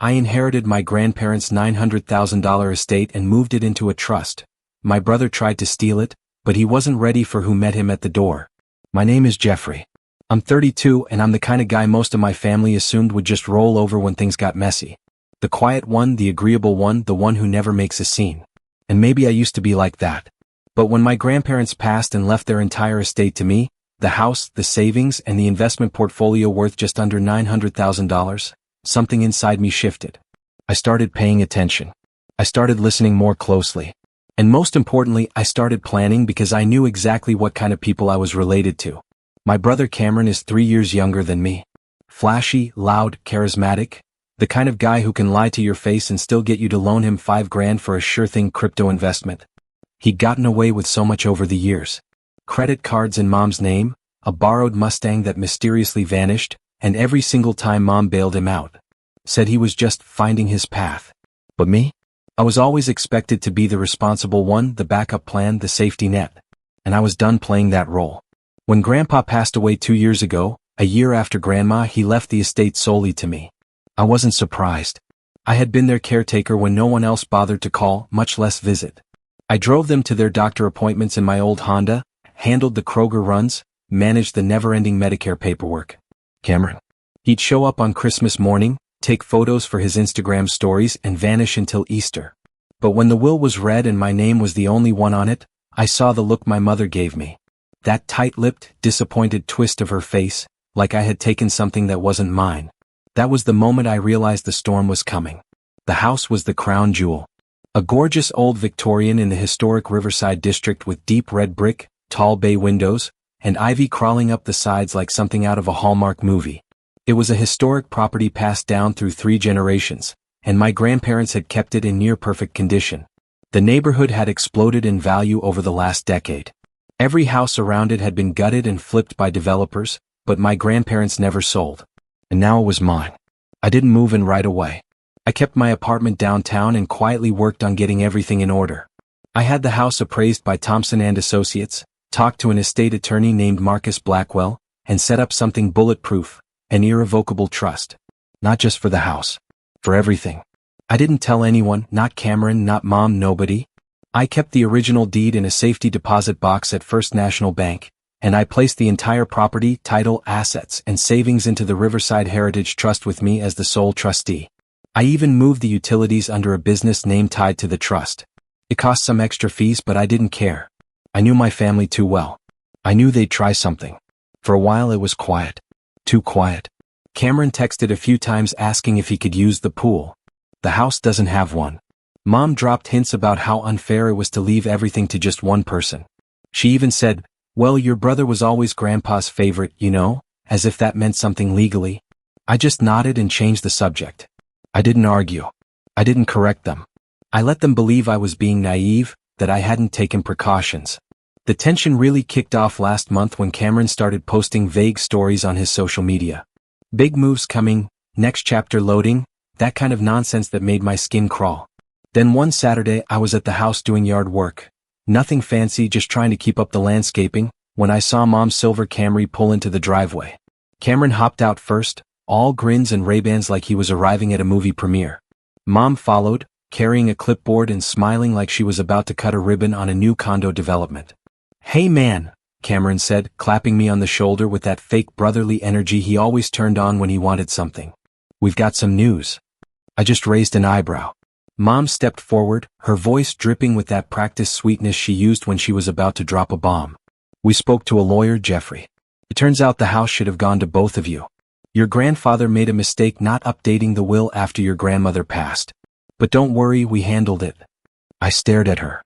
I inherited my grandparents' $900,000 estate and moved it into a trust. My brother tried to steal it, but he wasn't ready for who met him at the door. My name is Jeffrey. I'm 32 and I'm the kind of guy most of my family assumed would just roll over when things got messy. The quiet one, the agreeable one, the one who never makes a scene. And maybe I used to be like that. But when my grandparents passed and left their entire estate to me, the house, the savings, and the investment portfolio worth just under $900,000, something inside me shifted. I started paying attention. I started listening more closely. And most importantly, I started planning because I knew exactly what kind of people I was related to. My brother Cameron is 3 years younger than me. Flashy, loud, charismatic, the kind of guy who can lie to your face and still get you to loan him $5,000 for a sure thing crypto investment. He'd gotten away with so much over the years. Credit cards in Mom's name, a borrowed Mustang that mysteriously vanished, and every single time Mom bailed him out. Said he was just finding his path. But me? I was always expected to be the responsible one, the backup plan, the safety net. And I was done playing that role. When Grandpa passed away 2 years ago, a year after Grandma, he left the estate solely to me. I wasn't surprised. I had been their caretaker when no one else bothered to call, much less visit. I drove them to their doctor appointments in my old Honda, handled the Kroger runs, managed the never-ending Medicare paperwork. Cameron. He'd show up on Christmas morning, take photos for his Instagram stories and vanish until Easter. But when the will was read and my name was the only one on it, I saw the look my mother gave me. That tight-lipped, disappointed twist of her face, like I had taken something that wasn't mine. That was the moment I realized the storm was coming. The house was the crown jewel. A gorgeous old Victorian in the historic Riverside district with deep red brick, tall bay windows, and ivy crawling up the sides like something out of a Hallmark movie. It was a historic property passed down through 3 generations, and my grandparents had kept it in near-perfect condition. The neighborhood had exploded in value over the last decade. Every house around it had been gutted and flipped by developers, but my grandparents never sold. And now it was mine. I didn't move in right away. I kept my apartment downtown and quietly worked on getting everything in order. I had the house appraised by Thompson & Associates, talked to an estate attorney named Marcus Blackwell, and set up something bulletproof, an irrevocable trust. Not just for the house. For everything. I didn't tell anyone, not Cameron, not Mom, nobody. I kept the original deed in a safety deposit box at First National Bank, and I placed the entire property, title, assets, and savings into the Riverside Heritage Trust with me as the sole trustee. I even moved the utilities under a business name tied to the trust. It cost some extra fees, but I didn't care. I knew my family too well. I knew they'd try something. For a while it was quiet. Too quiet. Cameron texted a few times asking if he could use the pool. The house doesn't have one. Mom dropped hints about how unfair it was to leave everything to just one person. She even said, "Well, your brother was always Grandpa's favorite, you know," as if that meant something legally. I just nodded and changed the subject. I didn't argue. I didn't correct them. I let them believe I was being naive, that I hadn't taken precautions. The tension really kicked off last month when Cameron started posting vague stories on his social media. Big moves coming, next chapter loading, that kind of nonsense that made my skin crawl. Then one Saturday I was at the house doing yard work. Nothing fancy, just trying to keep up the landscaping, when I saw Mom's silver Camry pull into the driveway. Cameron hopped out first, all grins and Ray-Bans like he was arriving at a movie premiere. Mom followed, carrying a clipboard and smiling like she was about to cut a ribbon on a new condo development. "Hey man," Cameron said, clapping me on the shoulder with that fake brotherly energy he always turned on when he wanted something. "We've got some news." I just raised an eyebrow. Mom stepped forward, her voice dripping with that practiced sweetness she used when she was about to drop a bomb. "We spoke to a lawyer, Jeffrey. It turns out the house should have gone to both of you. Your grandfather made a mistake not updating the will after your grandmother passed. But don't worry, we handled it." I stared at her.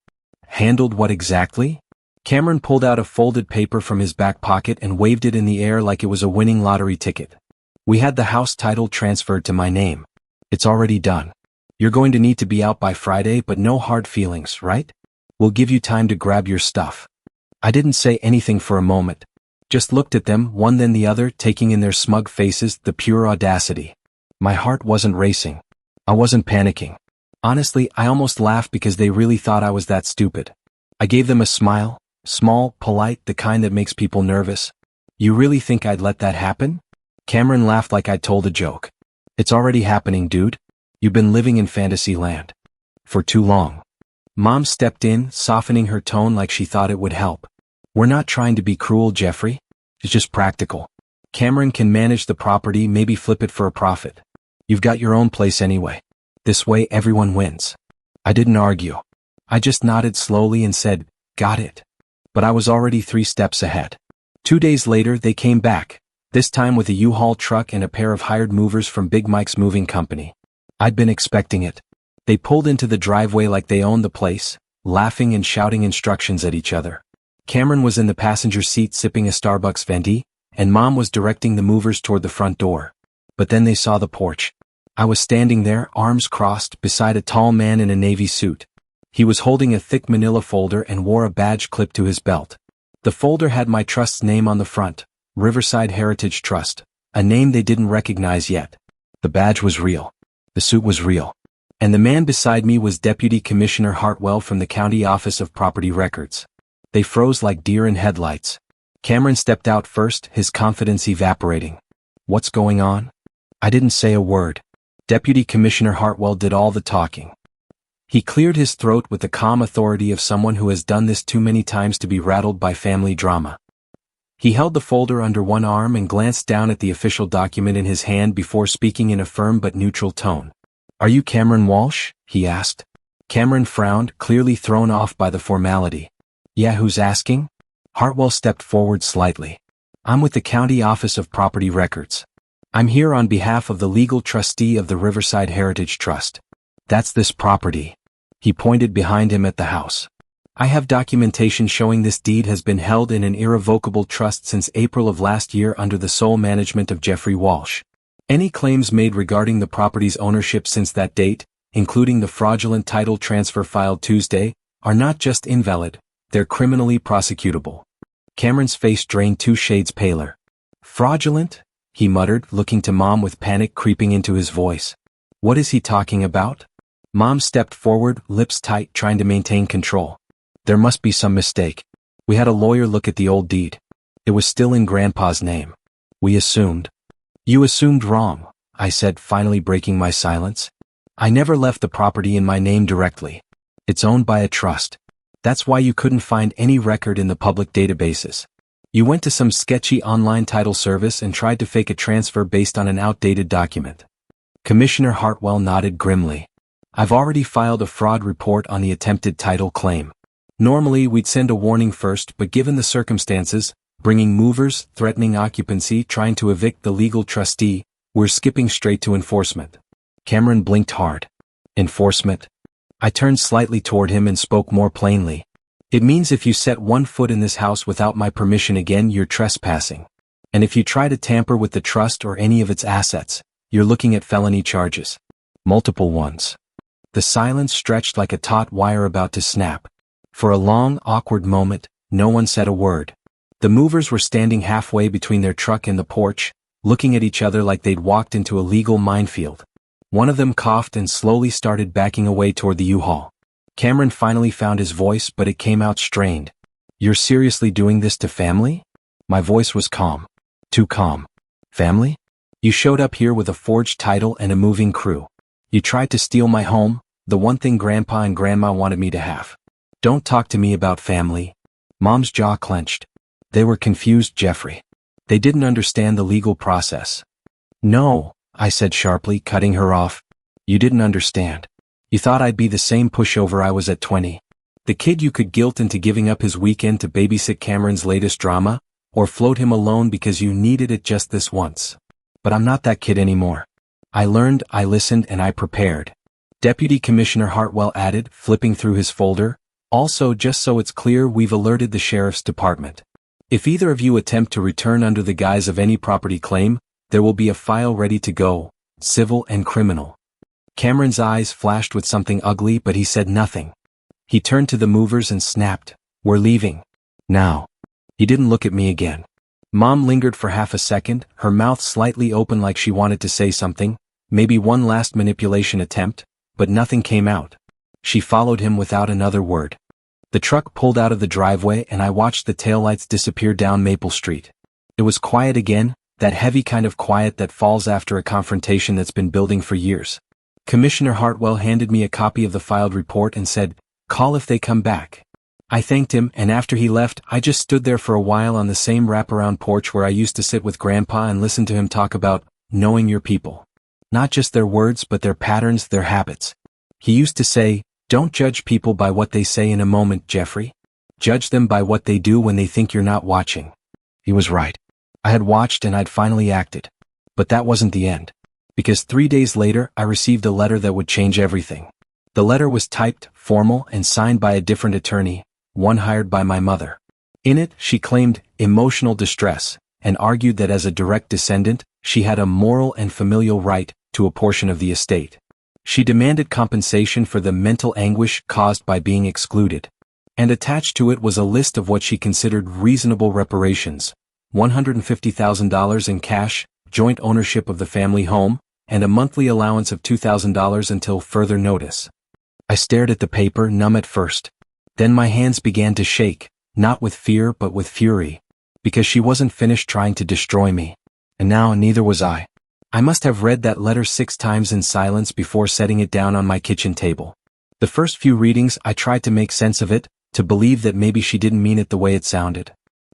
Handled what exactly? Cameron pulled out a folded paper from his back pocket and waved it in the air like it was a winning lottery ticket. "We had the house title transferred to my name. It's already done. You're going to need to be out by Friday, but no hard feelings, right? We'll give you time to grab your stuff." I didn't say anything for a moment. Just looked at them, one then the other, taking in their smug faces the pure audacity. My heart wasn't racing. I wasn't panicking. Honestly, I almost laughed because they really thought I was that stupid. I gave them a smile, small, polite, the kind that makes people nervous. "You really think I'd let that happen?" Cameron laughed like I'd told a joke. "It's already happening, dude. You've been living in fantasy land. For too long. Mom stepped in, softening her tone like she thought it would help. We're not trying to be cruel, Jeffrey. It's just practical. Cameron can manage the property, maybe flip it for a profit. You've got your own place anyway. This way everyone wins. I didn't argue. I just nodded slowly and said, got it. But I was already 3 steps ahead. 2 days later they came back, this time with a U-Haul truck and a pair of hired movers from Big Mike's moving company. I'd been expecting it. They pulled into the driveway like they owned the place, laughing and shouting instructions at each other. Cameron was in the passenger seat sipping a Starbucks Venti, and Mom was directing the movers toward the front door. But then they saw the porch. I was standing there, arms crossed, beside a tall man in a navy suit. He was holding a thick manila folder and wore a badge clipped to his belt. The folder had my trust's name on the front, Riverside Heritage Trust, a name they didn't recognize yet. The badge was real. The suit was real. And the man beside me was Deputy Commissioner Hartwell from the County Office of Property Records. They froze like deer in headlights. Cameron stepped out first, his confidence evaporating. What's going on? I didn't say a word. Deputy Commissioner Hartwell did all the talking. He cleared his throat with the calm authority of someone who has done this too many times to be rattled by family drama. He held the folder under one arm and glanced down at the official document in his hand before speaking in a firm but neutral tone. Are you Cameron Walsh? He asked. Cameron frowned, clearly thrown off by the formality. Yeah, who's asking? Hartwell stepped forward slightly. I'm with the County Office of Property Records. I'm here on behalf of the legal trustee of the Riverside Heritage Trust. That's this property. He pointed behind him at the house. I have documentation showing this deed has been held in an irrevocable trust since April of last year under the sole management of Jeffrey Walsh. Any claims made regarding the property's ownership since that date, including the fraudulent title transfer filed Tuesday, are not just invalid, they're criminally prosecutable. Cameron's face drained 2 shades paler. Fraudulent? He muttered, looking to Mom with panic creeping into his voice. What is he talking about? Mom stepped forward, lips tight, trying to maintain control. There must be some mistake. We had a lawyer look at the old deed. It was still in Grandpa's name. We assumed. You assumed wrong, I said, finally breaking my silence. I never left the property in my name directly. It's owned by a trust. That's why you couldn't find any record in the public databases. You went to some sketchy online title service and tried to fake a transfer based on an outdated document. Commissioner Hartwell nodded grimly. I've already filed a fraud report on the attempted title claim. Normally we'd send a warning first, but given the circumstances, bringing movers, threatening occupancy, trying to evict the legal trustee, we're skipping straight to enforcement. Cameron blinked hard. Enforcement? I turned slightly toward him and spoke more plainly. It means if you set 1 foot in this house without my permission again, you're trespassing. And if you try to tamper with the trust or any of its assets, you're looking at felony charges. Multiple ones. The silence stretched like a taut wire about to snap. For a long, awkward moment, no one said a word. The movers were standing halfway between their truck and the porch, looking at each other like they'd walked into a legal minefield. One of them coughed and slowly started backing away toward the U-Haul. Cameron finally found his voice, but it came out strained. You're seriously doing this to family? My voice was calm. Too calm. Family? You showed up here with a forged title and a moving crew. You tried to steal my home, the one thing Grandpa and Grandma wanted me to have. Don't talk to me about family. Mom's jaw clenched. They were confused, Jeffrey. They didn't understand the legal process. No, I said sharply, cutting her off. You didn't understand. You thought I'd be the same pushover I was at 20. The kid you could guilt into giving up his weekend to babysit Cameron's latest drama, or float him alone because you needed it just this once. But I'm not that kid anymore. I learned, I listened, and I prepared. Deputy Commissioner Hartwell added, flipping through his folder. Also, just so it's clear, we've alerted the Sheriff's Department. If either of you attempt to return under the guise of any property claim, there will be a file ready to go, civil and criminal. Cameron's eyes flashed with something ugly, but he said nothing. He turned to the movers and snapped, "We're leaving. Now." He didn't look at me again. Mom lingered for half a second, her mouth slightly open like she wanted to say something, maybe one last manipulation attempt, but nothing came out. She followed him without another word. The truck pulled out of the driveway and I watched the taillights disappear down Maple Street. It was quiet again, that heavy kind of quiet that falls after a confrontation that's been building for years. Commissioner Hartwell handed me a copy of the filed report and said, "Call if they come back." I thanked him, and after he left, I just stood there for a while on the same wraparound porch where I used to sit with Grandpa and listen to him talk about knowing your people. Not just their words but their patterns, their habits. He used to say, "Don't judge people by what they say in a moment, Jeffrey. Judge them by what they do when they think you're not watching." He was right. I had watched and I'd finally acted. But that wasn't the end. Because 3 days later, I received a letter that would change everything. The letter was typed, formal, and signed by a different attorney, one hired by my mother. In it, she claimed emotional distress, and argued that as a direct descendant, she had a moral and familial right to a portion of the estate. She demanded compensation for the mental anguish caused by being excluded. And attached to it was a list of what she considered reasonable reparations: $150,000 in cash, joint ownership of the family home, and a monthly allowance of $2,000 until further notice. I stared at the paper, numb at first. Then my hands began to shake, not with fear but with fury, because she wasn't finished trying to destroy me. And now neither was I. I must have read that letter 6 times in silence before setting it down on my kitchen table. The first few readings I tried to make sense of it, to believe that maybe she didn't mean it the way it sounded.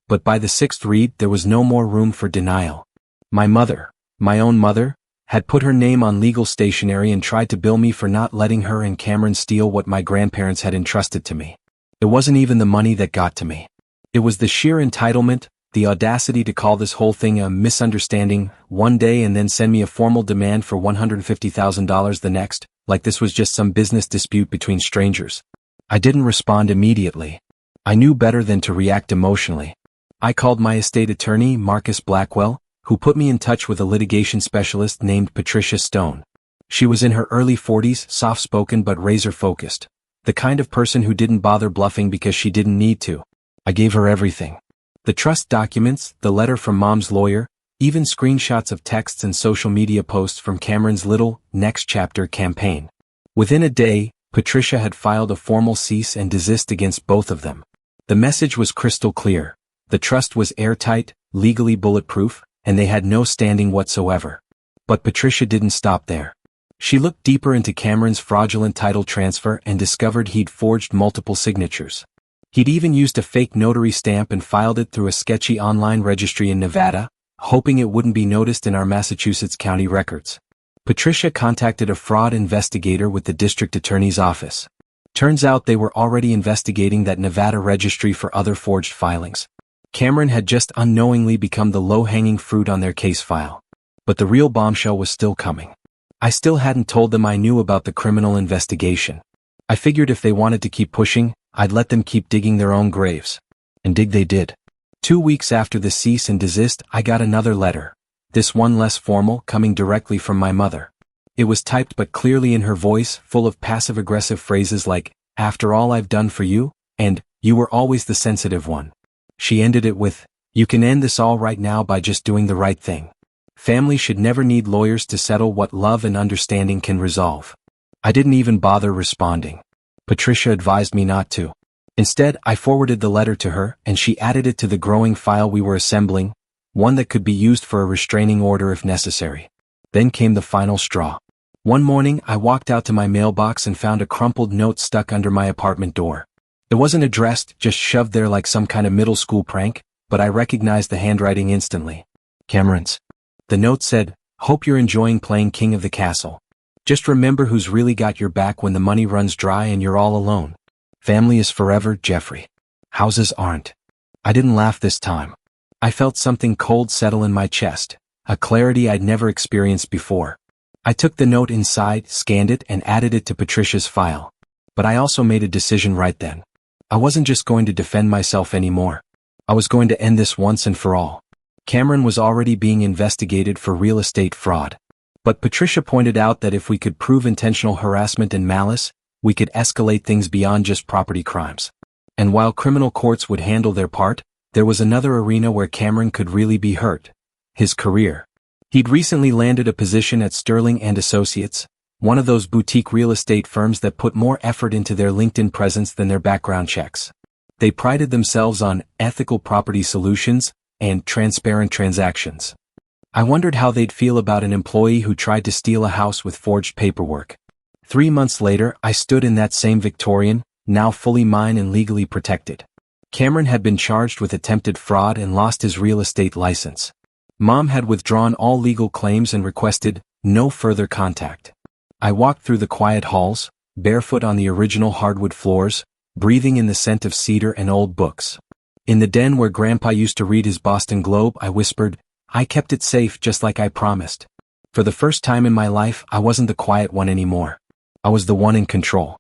But by the 6th read there was no more room for denial. My mother, my own mother, had put her name on legal stationery and tried to bill me for not letting her and Cameron steal what my grandparents had entrusted to me. It wasn't even the money that got to me. It was the sheer entitlement, the audacity to call this whole thing a misunderstanding one day and then send me a formal demand for $150,000 the next, like this was just some business dispute between strangers. I didn't respond immediately. I knew better than to react emotionally. I called my estate attorney, Marcus Blackwell, who put me in touch with a litigation specialist named Patricia Stone. She was in her early 40s, soft-spoken but razor-focused. The kind of person who didn't bother bluffing because she didn't need to. I gave her everything. The trust documents, the letter from Mom's lawyer, even screenshots of texts and social media posts from Cameron's little Next Chapter campaign. Within a day, Patricia had filed a formal cease and desist against both of them. The message was crystal clear. The trust was airtight, legally bulletproof, and they had no standing whatsoever. But Patricia didn't stop there. She looked deeper into Cameron's fraudulent title transfer and discovered he'd forged multiple signatures. He'd even used a fake notary stamp and filed it through a sketchy online registry in Nevada, hoping it wouldn't be noticed in our Massachusetts county records. Patricia contacted a fraud investigator with the district attorney's office. Turns out they were already investigating that Nevada registry for other forged filings. Cameron had just unknowingly become the low-hanging fruit on their case file. But the real bombshell was still coming. I still hadn't told them I knew about the criminal investigation. I figured if they wanted to keep pushing, I'd let them keep digging their own graves. And dig they did. 2 weeks after the cease and desist, I got another letter. This one less formal, coming directly from my mother. It was typed but clearly in her voice, full of passive-aggressive phrases like, "After all I've done for you," and "You were always the sensitive one." She ended it with, "You can end this all right now by just doing the right thing. Family should never need lawyers to settle what love and understanding can resolve." I didn't even bother responding. Patricia advised me not to. Instead, I forwarded the letter to her, and she added it to the growing file we were assembling, one that could be used for a restraining order if necessary. Then came the final straw. One morning, I walked out to my mailbox and found a crumpled note stuck under my apartment door. It wasn't addressed, just shoved there like some kind of middle school prank, but I recognized the handwriting instantly. Cameron's. The note said, "Hope you're enjoying playing king of the castle. Just remember who's really got your back when the money runs dry and you're all alone. Family is forever, Jeffrey. Houses aren't." I didn't laugh this time. I felt something cold settle in my chest, a clarity I'd never experienced before. I took the note inside, scanned it, and added it to Patricia's file. But I also made a decision right then. I wasn't just going to defend myself anymore. I was going to end this once and for all. Cameron was already being investigated for real estate fraud. But Patricia pointed out that if we could prove intentional harassment and malice, we could escalate things beyond just property crimes. And while criminal courts would handle their part, there was another arena where Cameron could really be hurt. His career. He'd recently landed a position at Sterling and Associates, one of those boutique real estate firms that put more effort into their LinkedIn presence than their background checks. They prided themselves on ethical property solutions and transparent transactions. I wondered how they'd feel about an employee who tried to steal a house with forged paperwork. 3 months later, I stood in that same Victorian, now fully mine and legally protected. Cameron had been charged with attempted fraud and lost his real estate license. Mom had withdrawn all legal claims and requested no further contact. I walked through the quiet halls, barefoot on the original hardwood floors, breathing in the scent of cedar and old books. In the den where Grandpa used to read his Boston Globe, I whispered, "I kept it safe just like I promised." For the first time in my life, I wasn't the quiet one anymore. I was the one in control.